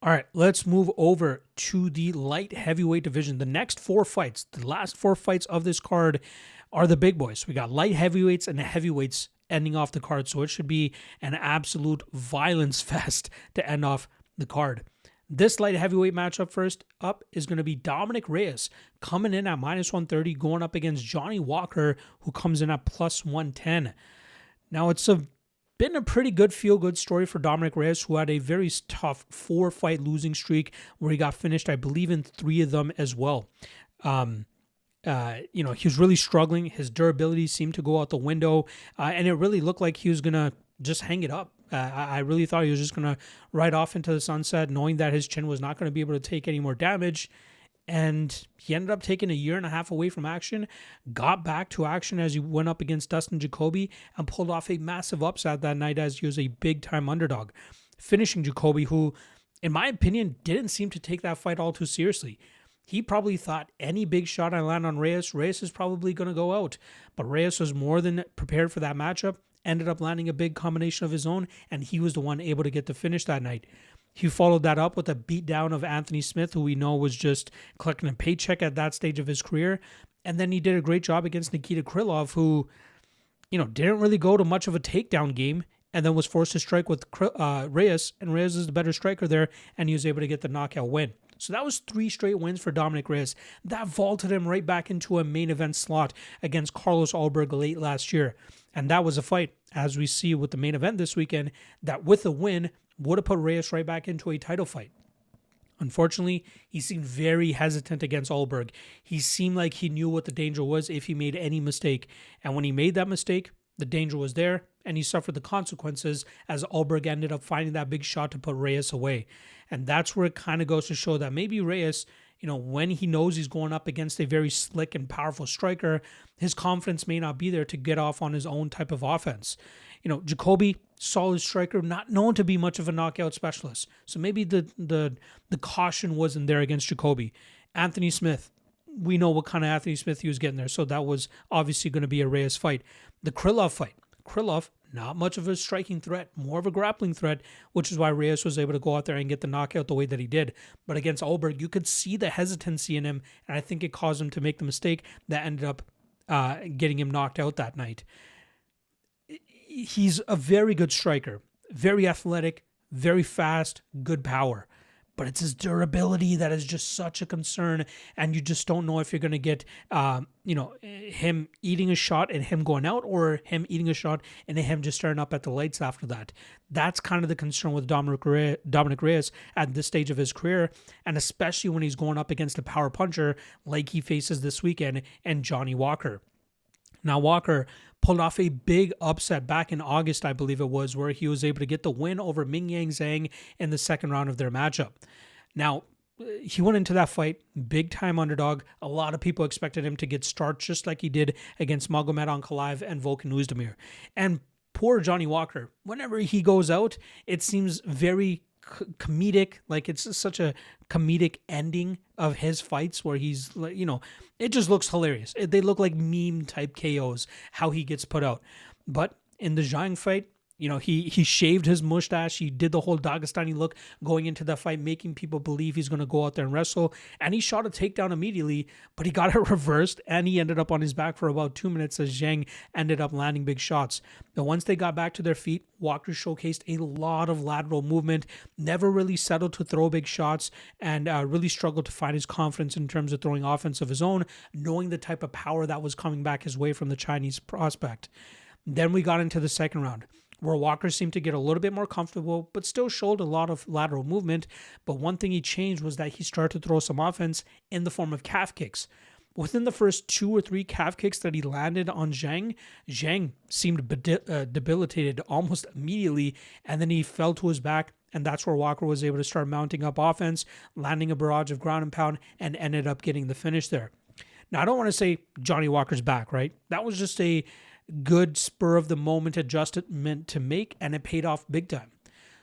All right, let's move over to the light heavyweight division. The next four fights, the last four fights of this card are the big boys. We got light heavyweights and the heavyweights ending off the card. So it should be an absolute violence fest to end off the card. This light heavyweight matchup first up is going to be Dominic Reyes coming in at -130, going up against Johnny Walker, who comes in at +110. Now, been a pretty good feel-good story for Dominic Reyes, who had a very tough 4-fight losing streak where he got finished, I believe, in 3 of them as well. He was really struggling. His durability seemed to go out the window, and it really looked like he was going to just hang it up. I really thought he was just going to ride off into the sunset, knowing that his chin was not going to be able to take any more damage. And he ended up taking a year and a half away from action, got back to action as he went up against Dustin Jacoby, and pulled off a massive upset that night as he was a big-time underdog, finishing Jacoby, who, in my opinion, didn't seem to take that fight all too seriously. He probably thought any big shot I land on Reyes is probably going to go out. But Reyes was more than prepared for that matchup, ended up landing a big combination of his own, and he was the one able to get the finish that night. He followed that up with a beatdown of Anthony Smith, who we know was just collecting a paycheck at that stage of his career. And then he did a great job against Nikita Krylov, who, didn't really go to much of a takedown game, and then was forced to strike with Reyes, and Reyes is the better striker there, and he was able to get the knockout win. So that was 3 straight wins for Dominic Reyes. That vaulted him right back into a main event slot against Carlos Ulberg late last year. And that was a fight, as we see with the main event this weekend, that with a win would have put Reyes right back into a title fight. Unfortunately, he seemed very hesitant against Ulberg. He seemed like he knew what the danger was if he made any mistake. And when he made that mistake, the danger was there, and he suffered the consequences as Ulberg ended up finding that big shot to put Reyes away. And that's where it kind of goes to show that maybe Reyes, when he knows he's going up against a very slick and powerful striker, his confidence may not be there to get off on his own type of offense. Jacoby, solid striker, not known to be much of a knockout specialist. So maybe the caution wasn't there against Jacoby. Anthony Smith, we know what kind of Anthony Smith he was getting there, so that was obviously going to be a Reyes fight. The Krylov fight. Krylov, not much of a striking threat, more of a grappling threat, which is why Reyes was able to go out there and get the knockout the way that he did. But against Ulberg, you could see the hesitancy in him, and I think it caused him to make the mistake that ended up getting him knocked out that night. He's a very good striker, very athletic, very fast, good power. But it's his durability that is just such a concern, and you just don't know if you're going to get, him eating a shot and him going out, or him eating a shot and him just starting up at the lights after that. That's kind of the concern with Dominic Reyes at this stage of his career, and especially when he's going up against a power puncher like he faces this weekend and Johnny Walker. Now, Walker pulled off a big upset back in August, I believe it was, where he was able to get the win over Mingyang Zhang in the second round of their matchup. Now, he went into that fight, big-time underdog. A lot of people expected him to get starched just like he did against Magomed Ankalaev and Volkan Oezdemir. And poor Johnny Walker, whenever he goes out, it seems very comedic, like it's such a comedic ending of his fights where he's, it just looks hilarious. They look like meme type KOs, how he gets put out. But in the Zhang fight, he shaved his mustache. He did the whole Dagestani look going into that fight, making people believe he's going to go out there and wrestle. And he shot a takedown immediately, but he got it reversed, and he ended up on his back for about 2 minutes as Zhang ended up landing big shots. But once they got back to their feet, Walker showcased a lot of lateral movement, never really settled to throw big shots, and really struggled to find his confidence in terms of throwing offense of his own, knowing the type of power that was coming back his way from the Chinese prospect. Then we got into the second round, where Walker seemed to get a little bit more comfortable, but still showed a lot of lateral movement. But one thing he changed was that he started to throw some offense in the form of calf kicks. Within the first 2 or 3 calf kicks that he landed on Zhang seemed debilitated almost immediately, and then he fell to his back, and that's where Walker was able to start mounting up offense, landing a barrage of ground and pound, and ended up getting the finish there. Now, I don't want to say Johnny Walker's back, right? That was just a good spur of the moment adjustment to make, and it paid off big time.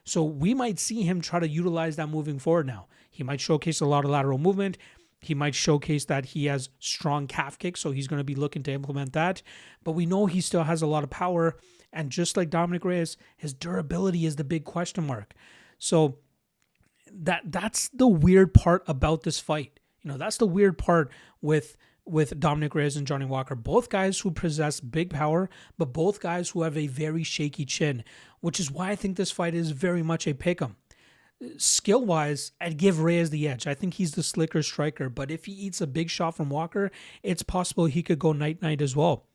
So we might see him try to utilize that moving forward now. He might showcase a lot of lateral movement. He might showcase that he has strong calf kicks, so he's going to be looking to implement that. But we know he still has a lot of power, and just like Dominic Reyes, his durability is the big question mark. So that's the weird part about this fight. That's the weird part with Dominic Reyes and Johnny Walker. Both guys who possess big power, but both guys who have a very shaky chin, which is why I think this fight is very much a pick'em. Skill-wise, I'd give Reyes the edge. I think he's the slicker striker, but if he eats a big shot from Walker, it's possible he could go night-night as well.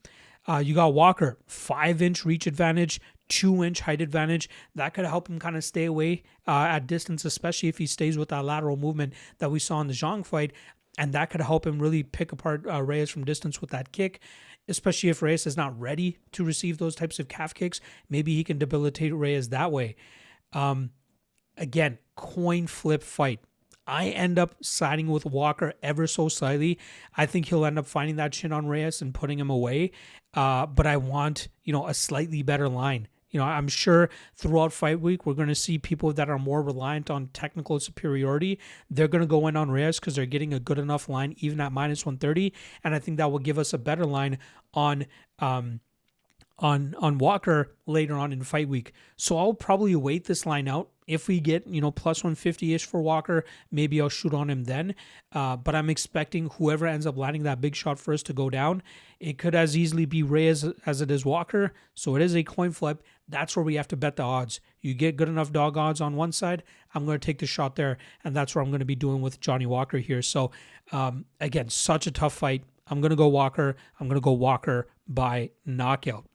You got Walker, 5-inch reach advantage, 2-inch height advantage. That could help him kind of stay away at distance, especially if he stays with that lateral movement that we saw in the Zhang fight. And that could help him really pick apart Reyes from distance with that kick, especially if Reyes is not ready to receive those types of calf kicks. Maybe he can debilitate Reyes that way. Again, coin flip fight. I end up siding with Walker ever so slightly. I think he'll end up finding that chin on Reyes and putting him away. But I want, a slightly better line. I'm sure throughout fight week, we're going to see people that are more reliant on technical superiority. They're going to go in on Reyes because they're getting a good enough line, even at minus 130. And I think that will give us a better line on Walker later on in fight week. So I'll probably wait this line out. If we get, plus 150-ish for Walker, maybe I'll shoot on him then. But I'm expecting whoever ends up landing that big shot first to go down. It could as easily be Reyes as it is Walker. So it is a coin flip. That's where we have to bet the odds. You get good enough dog odds on one side, I'm going to take the shot there. And that's what I'm going to be doing with Johnny Walker here. So again, such a tough fight. I'm going to go Walker. I'm going to go Walker by knockout.